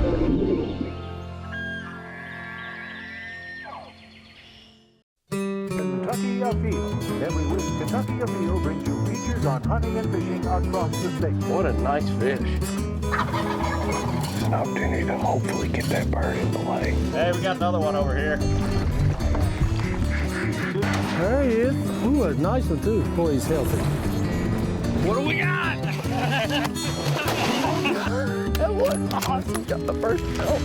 Kentucky Afield. Every week, Kentucky Afield brings you features on hunting and fishing across the state. What a nice fish. It's an opportunity to hopefully get that bird in the lake. Hey, we got another one over here. There he is. Ooh, a nice one too. Boy, he's healthy. What do we got? That was awesome. Got the first belt.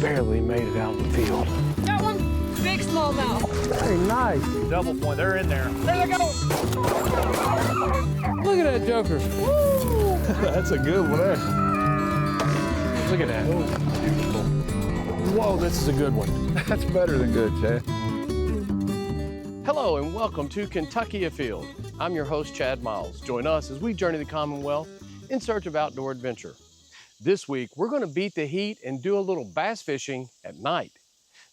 Barely made it out of the field. Got one. Big smallmouth. Very nice. Double point, they're in there. There they go. Look at that joker. Woo. That's a good one there. Look at that. Beautiful. Whoa, this is a good one. That's better than good, Chad. Hello and welcome to Kentucky Afield. I'm your host, Chad Miles. Join us as we journey the Commonwealth in search of outdoor adventure. This week, we're going to beat the heat and do a little bass fishing at night.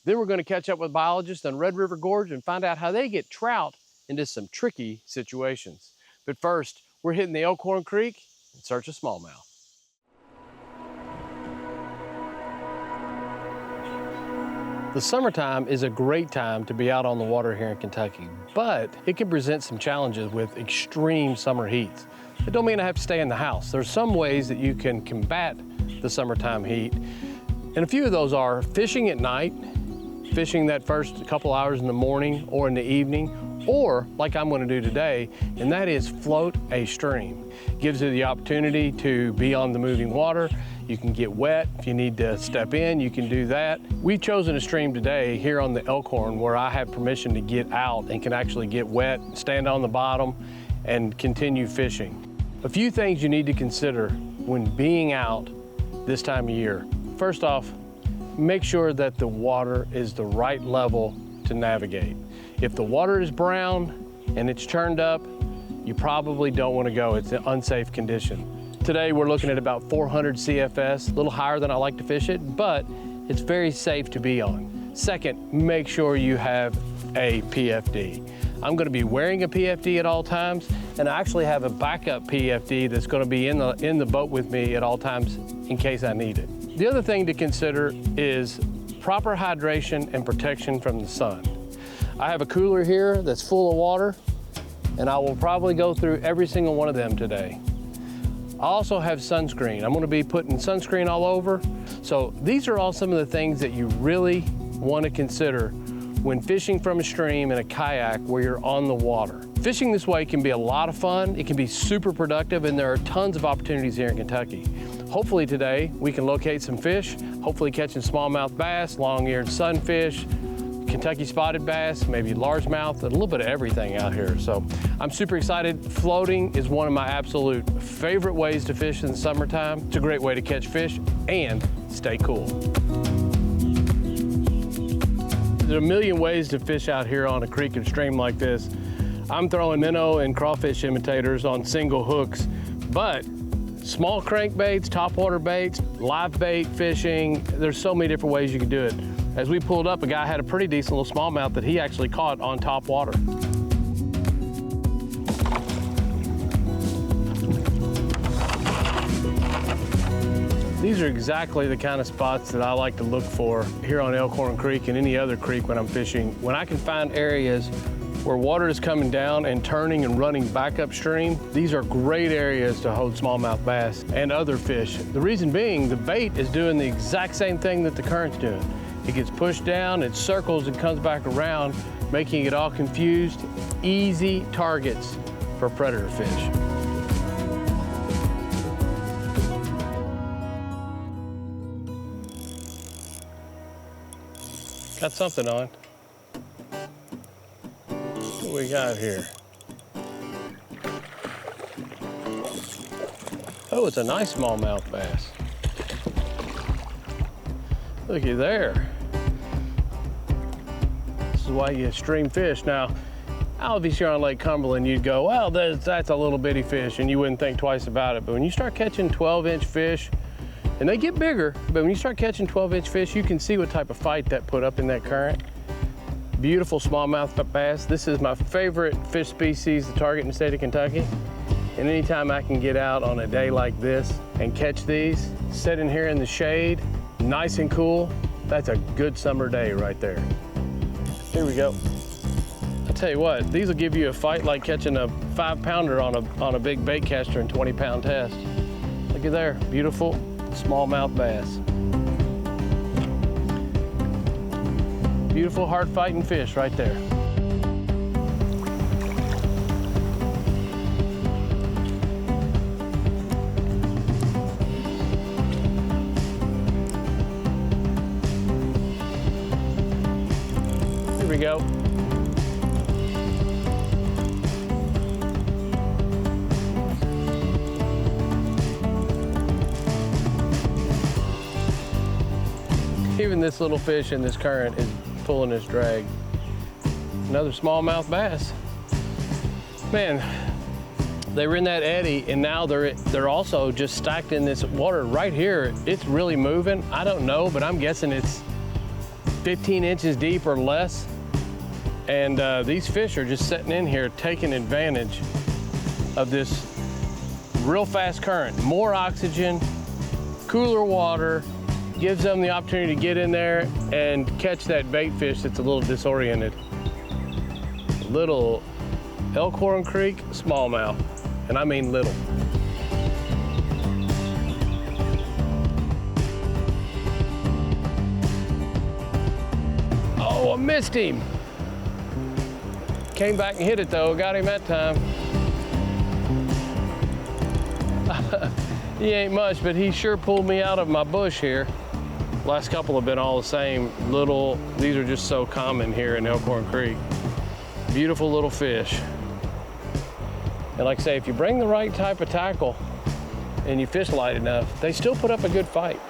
Then we're going to catch up with biologists on Red River Gorge and find out how they get trout into some tricky situations. But first, we're hitting the Elkhorn Creek in search of smallmouth. The summertime is a great time to be out on the water here in Kentucky, but it can present some challenges with extreme summer heats. It don't mean I have to stay in the house. There's some ways that you can combat the summertime heat, and a few of those are fishing at night, fishing that first couple hours in the morning or in the evening, or like I'm going to do today, and that is float a stream. Gives you the opportunity to be on the moving water. You can get wet. If you need to step in, you can do that. We've chosen a stream today here on the Elkhorn where I have permission to get out and can actually get wet, stand on the bottom, and continue fishing. A few things you need to consider when being out this time of year. First off, make sure that the water is the right level to navigate. If the water is brown and it's churned up, you probably don't want to go. It's an unsafe condition. Today we're looking at about 400 CFS, a little higher than I like to fish it, but it's very safe to be on. Second, make sure you have a PFD. I'm going to be wearing a PFD at all times, and I actually have a backup PFD that's going to be in the boat with me at all times in case I need it. The other thing to consider is proper hydration and protection from the sun. I have a cooler here that's full of water, and I will probably go through every single one of them today. I also have sunscreen. I'm going to be putting sunscreen all over. So these are all some of the things that you really want to consider when fishing from a stream in a kayak where you're on the water. Fishing this way can be a lot of fun. It can be super productive, and there are tons of opportunities here in Kentucky. Hopefully today we can locate some fish, hopefully catching smallmouth bass, long-eared sunfish, Kentucky spotted bass, maybe largemouth, a little bit of everything out here. So I'm super excited. Floating is one of my absolute favorite ways to fish in the summertime. It's a great way to catch fish and stay cool. There are a million ways to fish out here on a creek and stream like this. I'm throwing minnow and crawfish imitators on single hooks, but small crankbaits, topwater baits, live bait fishing, there's so many different ways you can do it. As we pulled up, a guy had a pretty decent little smallmouth that he actually caught on top water. These are exactly the kind of spots that I like to look for here on Elkhorn Creek and any other creek when I'm fishing. When I can find areas where water is coming down and turning and running back upstream, these are great areas to hold smallmouth bass and other fish. The reason being, the bait is doing the exact same thing that the current's doing. It gets pushed down, it circles and comes back around, making it all confused, easy targets for predator fish. Got something on. What do we got here? Oh, it's a nice smallmouth bass. Looky there. This is why you stream fish. Now, obviously you're on Lake Cumberland, you'd go, well, that's a little bitty fish, and you wouldn't think twice about it. But when you start catching 12-inch fish, and they get bigger, but when you start catching 12-inch fish, you can see what type of fight that put up in that current. Beautiful smallmouth bass. This is my favorite fish species to target in the state of Kentucky. And anytime I can get out on a day like this and catch these, sitting here in the shade, nice and cool, that's a good summer day right there. Here we go. I tell you what, these will give you a fight like catching a 5-pounder on a big bait caster and 20-pound test. Look at there, beautiful smallmouth bass. Beautiful hard fighting fish right there. Here we go. Even this little fish in this current is pulling this drag. Another smallmouth bass. Man, they were in that eddy and now they're also just stacked in this water right here. It's really moving. I don't know, but I'm guessing it's 15 inches deep or less. And these fish are just sitting in here taking advantage of this real fast current. More oxygen, cooler water, gives them the opportunity to get in there and catch that bait fish that's a little disoriented. Little Elkhorn Creek smallmouth, and I mean little. Oh, I missed him. Came back and hit it though, got him that time. He ain't much, but he sure pulled me out of my bush here. Last couple have been all the same. Little, these are just so common here in Elkhorn Creek. Beautiful little fish. And like I say, if you bring the right type of tackle and you fish light enough, they still put up a good fight.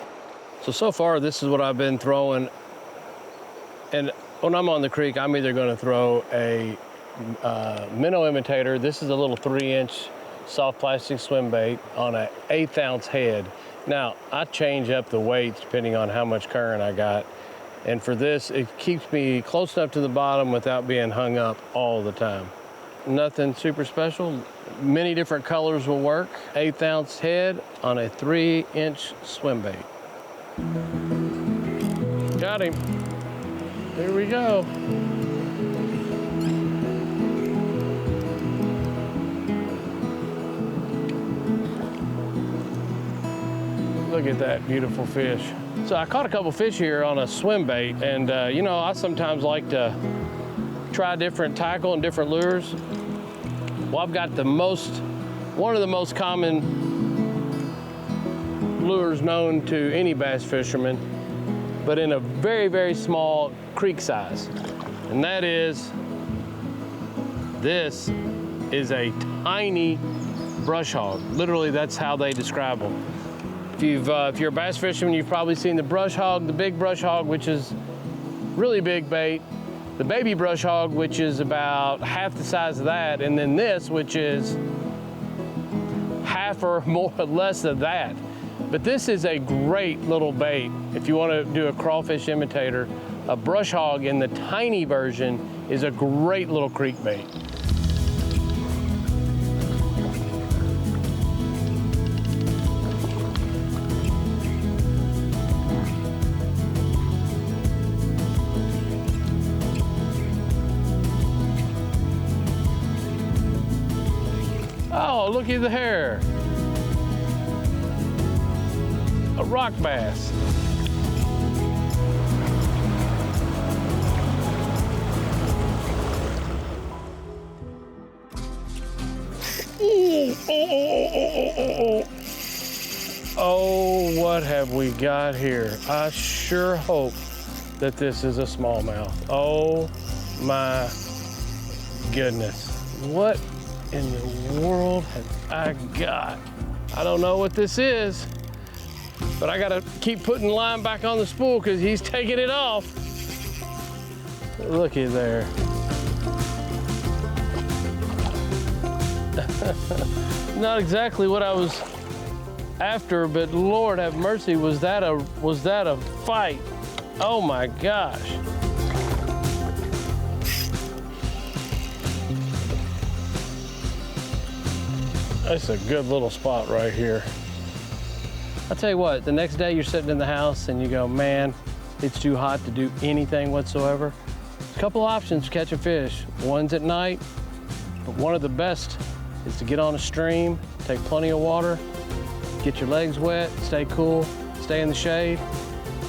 So far, this is what I've been throwing. And when I'm on the creek, I'm either gonna throw a minnow imitator. This is a little 3-inch soft plastic swim bait on an 1/8 ounce head. Now, I change up the weights depending on how much current I got. And for this, it keeps me close enough to the bottom without being hung up all the time. Nothing super special. Many different colors will work. 1/8 ounce head on a 3-inch swim bait. Got him. Here we go. Look at that beautiful fish. So I caught a couple fish here on a swim bait, and you know, I sometimes like to try different tackle and different lures. Well, I've got one of the most common lures known to any bass fisherman, but in a very, very small creek size. And that is, this is a tiny brush hog. Literally, that's how they describe them. If you're a bass fisherman, you've probably seen the brush hog, the big brush hog, which is really big bait, the baby brush hog, which is about half the size of that, and then this, which is half or more or less of that. But this is a great little bait. If you want to do a crawfish imitator, a brush hog in the tiny version is a great little creek bait. Oh, looky there. A rock bass. Oh, what have we got here? I sure hope that this is a smallmouth. Oh my goodness. What in the world have I got? I don't know what this is, but I gotta keep putting the line back on the spool because he's taking it off. Looky there. Not exactly what I was after, but Lord have mercy, was that a fight? Oh my gosh. That's a good little spot right here. I'll tell you what, the next day you're sitting in the house and you go, man, it's too hot to do anything whatsoever. A couple options for catching fish. One's at night, but one of the best is to get on a stream, take plenty of water, get your legs wet, stay cool, stay in the shade,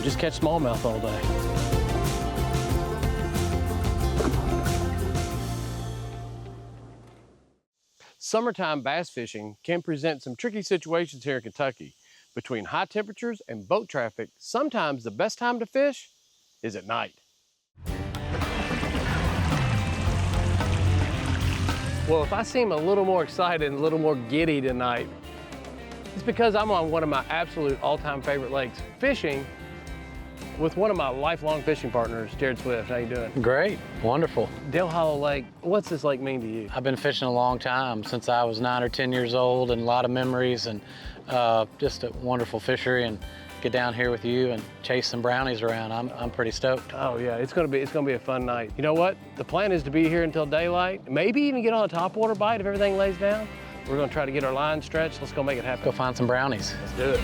just catch smallmouth all day. Summertime bass fishing can present some tricky situations here in Kentucky. Between high temperatures and boat traffic, sometimes the best time to fish is at night. Well, if I seem a little more excited and a little more giddy tonight, it's because I'm on one of my absolute all-time favorite lakes, fishing with one of my lifelong fishing partners, Jared Swift. How you doing? Great, wonderful. Dale Hollow Lake, what's this lake mean to you? I've been fishing a long time, since I was 9 or 10 years old, and a lot of memories, and just a wonderful fishery, and get down here with you and chase some brownies around. I'm pretty stoked. Oh yeah, it's gonna be a fun night. You know what? The plan is to be here until daylight, maybe even get on a topwater bite if everything lays down. We're gonna try to get our line stretched. Let's go make it happen. Go find some brownies. Let's do it.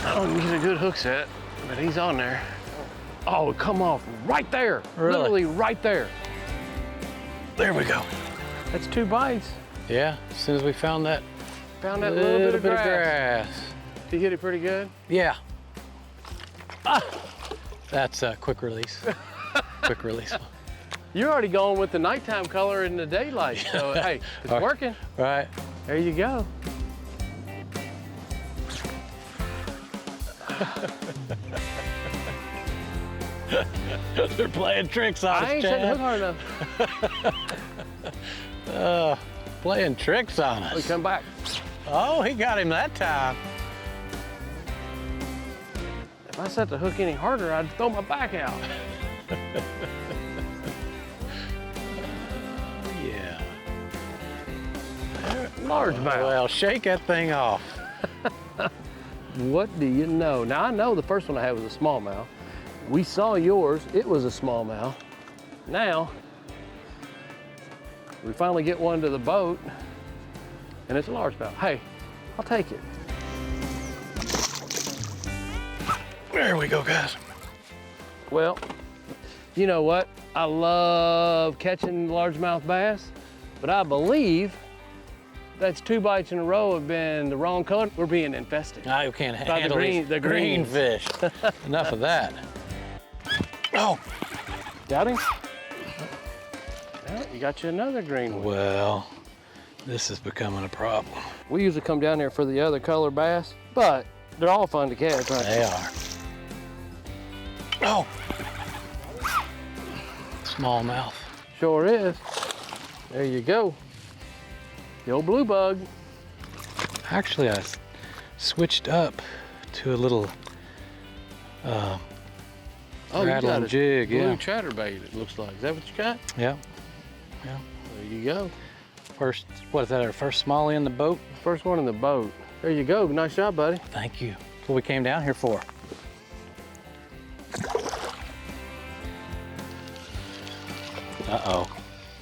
I don't get a good hook set, but he's on there. Oh, come off right there. Really? Literally right there. There we go. That's 2 bites. Yeah, as soon as we found that Little bit of grass. grass. He hit it pretty good. Yeah. Ah, that's a quick release. Quick release. You're already going with the nighttime color in the daylight, so hey, it's working. Right. There you go. They're playing tricks on us, I ain't setting the hook Chad. hard enough. Playing tricks on us. We come back. Oh, he got him that time. If I set the hook any harder, I'd throw my back out. Yeah. Largemouth. Well, shake that thing off. What do you know? Now, I know the first one I had was a smallmouth. We saw yours, it was a smallmouth. Now, we finally get one to the boat, and it's a largemouth. Hey, I'll take it. There we go, guys. Well, you know what? I love catching largemouth bass, but I believe that's 2 bites in a row have been the wrong color. We're being infested. I can't By handle the green greens. fish. Enough of that. Oh, Got him? Well, you got you another green one. well, this is becoming a problem. We usually come down here for the other color bass, but they're all fun to catch, right? They are. Oh, smallmouth. Sure is. There you go. The old blue bug. Actually, I switched up to a little Oh, you rattle got and a jig, blue yeah. chatterbait, it looks like. Is that what you got? Yeah. Yeah. There you go. First, what is that, our first smallie in the boat? First one in the boat. There you go. Nice job, buddy. Thank you. That's what we came down here for. Uh-oh.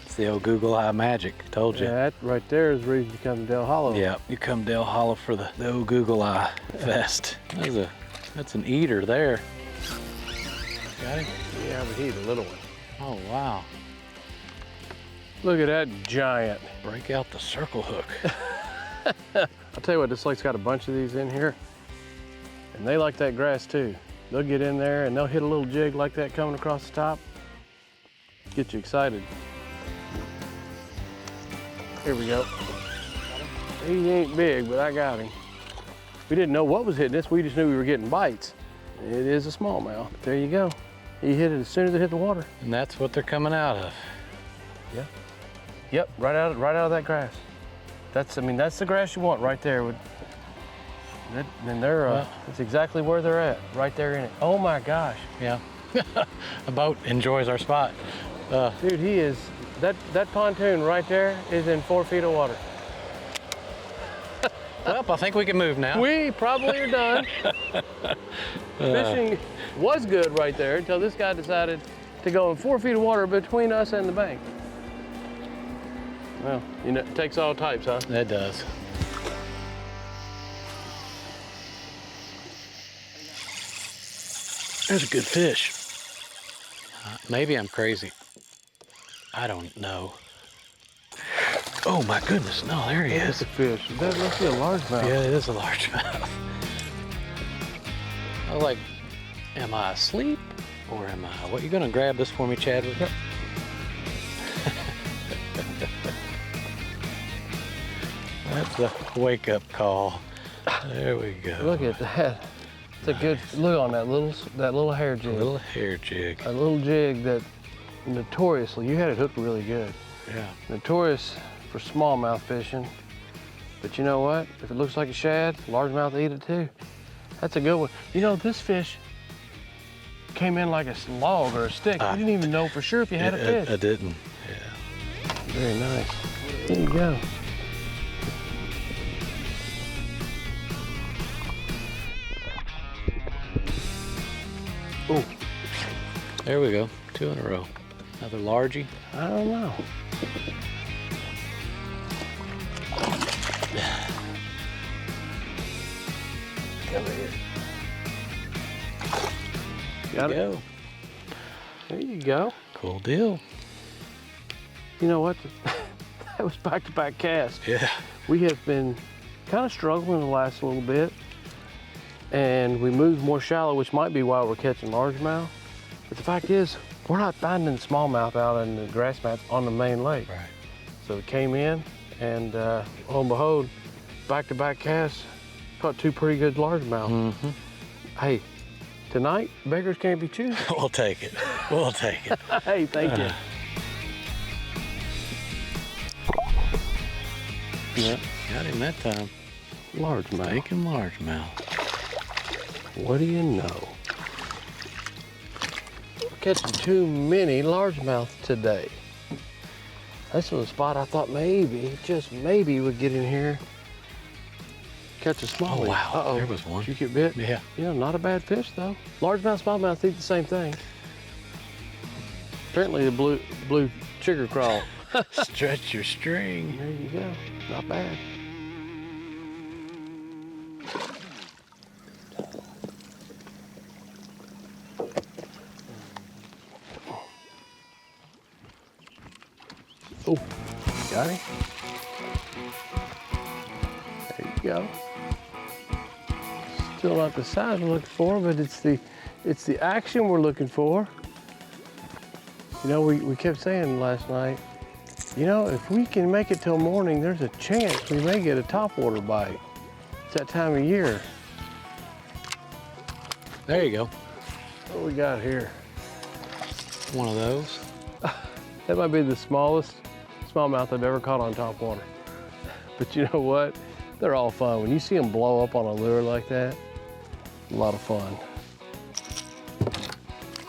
It's the old Google Eye magic. Told you. Yeah, that right there is the reason you come to Del Hollow. Yeah, you come Del Hollow for the old Google Eye fest. That's an eater there. Got him? Yeah, but he's a little one. Oh, wow. Look at that giant. Break out the circle hook. I'll tell you what, this lake's got a bunch of these in here, and they like that grass too. They'll get in there and they'll hit a little jig like that coming across the top. Get you excited. Here we go. He ain't big, but I got him. We didn't know what was hitting this. We just knew we were getting bites. It is a smallmouth. There you go. He hit it as soon as it hit the water. And that's what they're coming out of. Yeah. Yep, right out of that grass. That's the grass you want right there. And they're, that's exactly where they're at, right there in it. Oh my gosh. Yeah. The boat enjoys our spot. Dude, he is, that pontoon right there is in 4 feet of water. Well, I think we can move now. We probably are done. Fishing was good right there until this guy decided to to go in 4 feet of water between us and the bank. Well, you know, it takes all types, huh? That does. There's a good fish. Maybe I'm crazy. I don't know. Oh my goodness, no, there he That's is. a fish. That must be a largemouth. Yeah, it is a largemouth. I was like, am I asleep or am I? What, you gonna grab this for me, Chadwick? Yep. That's a wake-up call. There we go. Look at that. It's a good look on that little hair jig. A little hair jig. A little jig that notoriously, you had it hooked really good. Yeah. Notorious for smallmouth fishing. But you know what? If it looks like a shad, largemouth eat it too. That's a good one. You know, this fish came in like a log or a stick. You didn't even know for sure if you had a fish. I didn't. Yeah. Very nice. There you go. Oh, There we go. 2 in a row. Another largie. I don't know. Come here. Got it. Go. There you go. Cool deal. You know what? That was back-to-back cast. Yeah. We have been kind of struggling the last little bit, and we moved more shallow, which might be why we're catching largemouth. But the fact is, we're not finding smallmouth out in the grass mats on the main lake. Right. So we came in, and lo and behold, back-to-back casts, caught 2 pretty good largemouth. Mm-hmm. Hey, tonight, beggars can't be choosers. We'll take it. We'll take it. Hey, thank you. Yeah, Got him that time. largemouth. Bacon largemouth. What do you know? We're catching too many largemouth today. This was a spot I thought maybe, just maybe, we'd get in here, catch a small one. Oh, wow. Uh-oh. There was one. Did you get bit? Yeah. You know, not a bad fish though. Largemouth, smallmouth eat the same thing. Apparently the blue chigger crawl. Stretch your string. There you go. Not bad. Oh, got him. There you go. Still not the size we're looking for, but it's the action we're looking for. You know, we kept saying last night, you know, if we can make it till morning, there's a chance we may get a topwater bite. It's that time of year. There you go. What we got here? One of those. That might be the smallest smallmouth I've ever caught on topwater. But you know what? They're all fun. When you see them blow up on a lure like that, a lot of fun.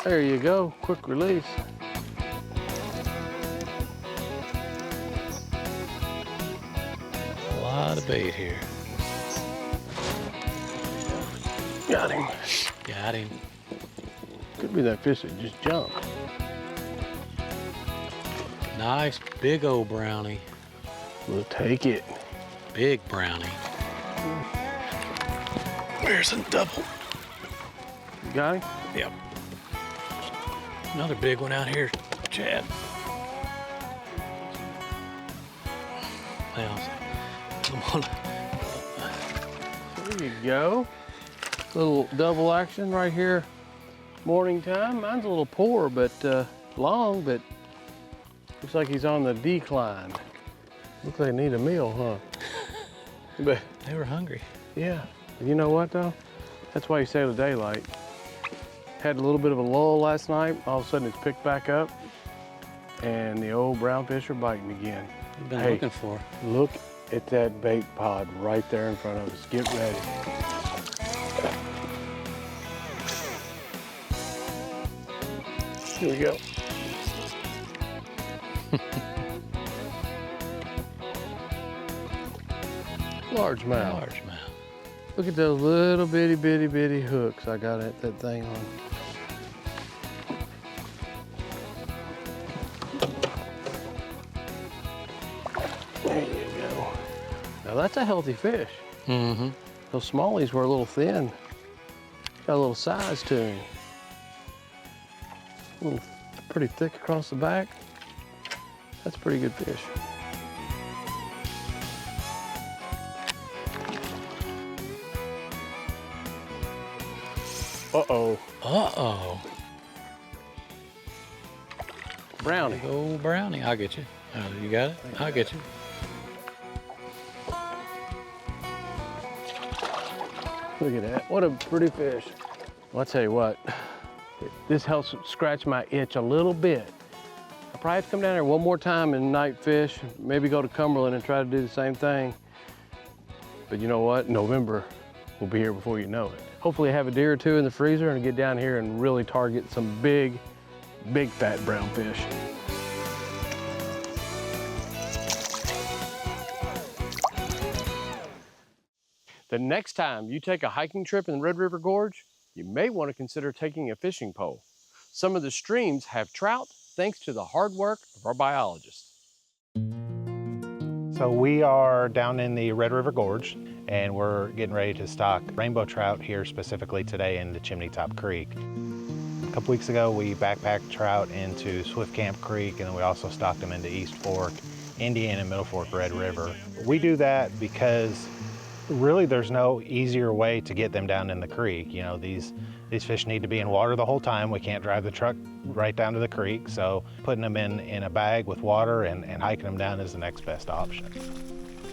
There you go, quick release. A lot of bait here. Got him. Got him. Could be that fish that just jumped. Nice big old brownie. We'll take it. Big brownie. There's a double. You got him? Yep. Another big one out here, Chad. Now, come on. There you go. Little double action right here. Morning time. Mine's a little poor, but long, but looks like he's on the decline. Looks like they need a meal, huh? But They were hungry. yeah, you know what though? That's why you stay to daylight. Had a little bit of a lull last night. All of a sudden it's picked back up and the old brown fish are biting again. You've been Hey. looking for. Look at that bait pod right there in front of us. Get ready. Here we go. Largemouth. Largemouth. Look at those little bitty hooks I got that thing on. There you go. Now that's a healthy fish. Mm-hmm. Those smallies were a little thin. Got a little size to him. A little pretty thick across the back. That's a pretty good fish. Uh-oh. Uh-oh. Brownie. Big old brownie. I'll get you. You got it? I'll get you. Look at that. What a pretty fish. Well, I'll tell you what, this helps scratch my itch a little bit. I probably have to come down there one more time and night fish, maybe go to Cumberland and try to do the same thing. But you know what? November will be here before you know it. Hopefully I have a deer or two in the freezer and get down here and really target some big fat brown fish. The next time you take a hiking trip in the Red River Gorge, you may want to consider taking a fishing pole. Some of the streams have trout thanks to the hard work of our biologists. So we are down in the Red River Gorge, and we're getting ready to stock rainbow trout here specifically today in the Chimney Top Creek. A couple weeks ago, we backpacked trout into Swift Camp Creek, and then we also stocked them into East Fork, Indian, and Middle Fork Red River. We do that because really there's no easier way to get them down in the creek. You know, these fish need to be in water the whole time. We can't drive the truck right down to the creek, so putting them in a bag with water and hiking them down is the next best option.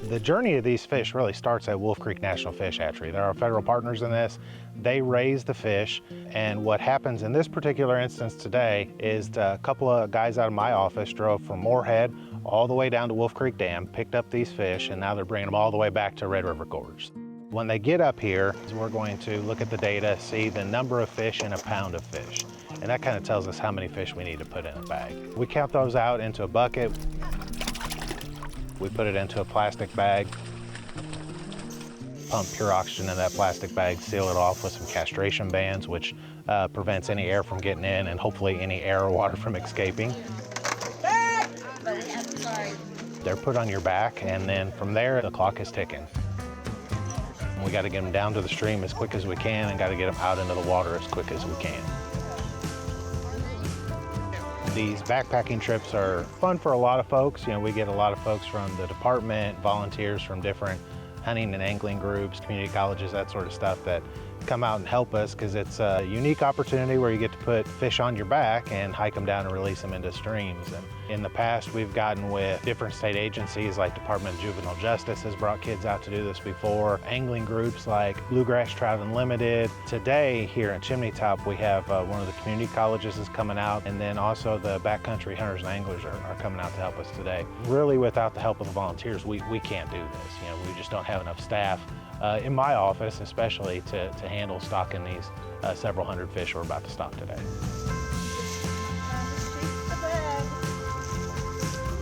The journey of these fish really starts at Wolf Creek National Fish Hatchery. They're our federal partners in this. They raise the fish, and what happens in this particular instance today is a couple of guys out of my office drove from Moorhead all the way down to Wolf Creek Dam, picked up these fish, and now they're bringing them all the way back to Red River Gorge. When they get up here, we're going to look at the data, see the number of fish in a pound of fish. And that kind of tells us how many fish we need to put in a bag. We count those out into a bucket. We put it into a plastic bag, pump pure oxygen in that plastic bag, seal it off with some castration bands, which prevents any air from getting in and hopefully any air or water from escaping. They're put on your back, and then from there, the clock is ticking. We got to get them down to the stream as quick as we can and got to get them out into the water as quick as we can. These backpacking trips are fun for a lot of folks. You know, we get a lot of folks from the department, volunteers from different hunting and angling groups, community colleges, that sort of stuff that come out and help us because it's a unique opportunity where you get to put fish on your back and hike them down and release them into streams. And in the past, we've gotten with different state agencies like Department of Juvenile Justice has brought kids out to do this before, angling groups like Bluegrass Trout Unlimited. Today here at Chimney Top, we have one of the community colleges is coming out, and then also the backcountry hunters and anglers are coming out to help us today. Really, without the help of the volunteers, we can't do this. You know, we just don't have enough staff in my office, especially to handle stocking these several hundred fish we're about to stock today.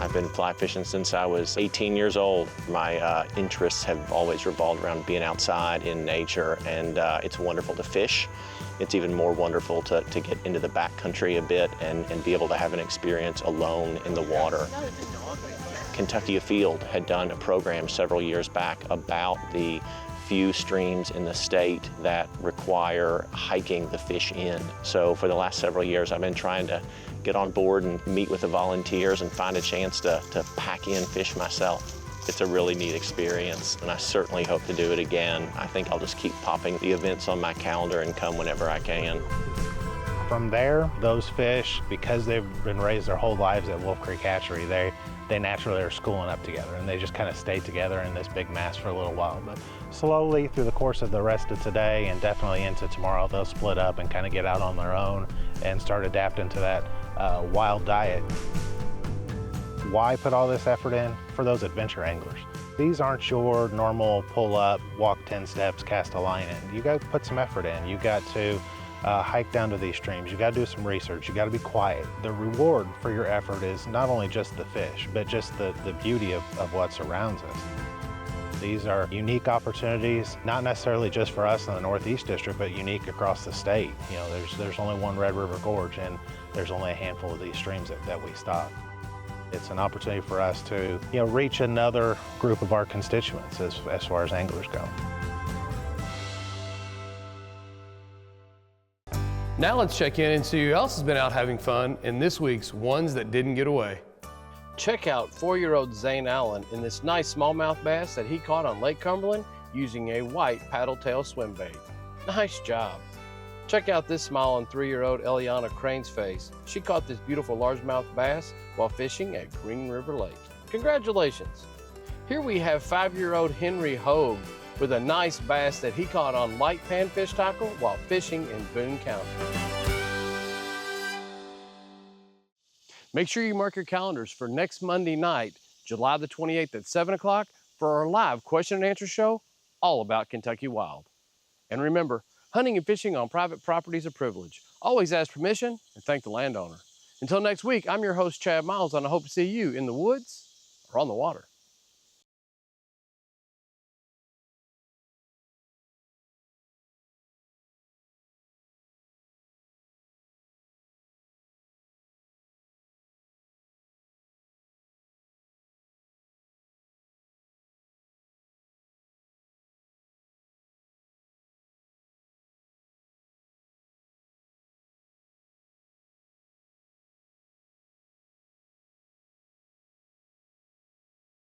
I've been fly fishing since I was 18 years old. My interests have always revolved around being outside in nature, and it's wonderful to fish. It's even more wonderful to get into the backcountry a bit and be able to have an experience alone in the water. Kentucky Afield had done a program several years back about the few streams in the state that require hiking the fish in. So for the last several years, I've been trying to get on board and meet with the volunteers and find a chance to pack in fish myself. It's a really neat experience, and I certainly hope to do it again. I think I'll just keep popping the events on my calendar and come whenever I can. From there, those fish, because they've been raised their whole lives at Wolf Creek Hatchery, they naturally are schooling up together, and they just kind of stay together in this big mass for a little while. But slowly through the course of the rest of today and definitely into tomorrow, they'll split up and kind of get out on their own and start adapting to that wild diet. Why put all this effort in? For those adventure anglers. These aren't your normal pull up, walk 10 steps, cast a line in. You got to put some effort in. You got to hike down to these streams. You got to do some research. You got to be quiet. The reward for your effort is not only just the fish, but just the beauty of what surrounds us. These are unique opportunities, not necessarily just for us in the Northeast District, but unique across the state. You know, there's only one Red River Gorge, and there's only a handful of these streams that we stock. It's an opportunity for us to, reach another group of our constituents as far as anglers go. Now let's check in and see who else has been out having fun in this week's Ones That Didn't Get Away. Check out 4-year-old Zane Allen in this nice smallmouth bass that he caught on Lake Cumberland using a white paddle tail swim bait. Nice job. Check out this smile on 3-year-old Eliana Crane's face. She caught this beautiful largemouth bass while fishing at Green River Lake. Congratulations. Here we have 5-year-old Henry Hogue with a nice bass that he caught on light panfish tackle while fishing in Boone County. Make sure you mark your calendars for next Monday night, July the 28th at 7 o'clock for our live question and answer show all about Kentucky Wild. And remember, hunting and fishing on private property is a privilege. Always ask permission and thank the landowner. Until next week, I'm your host, Chad Miles, and I hope to see you in the woods or on the water.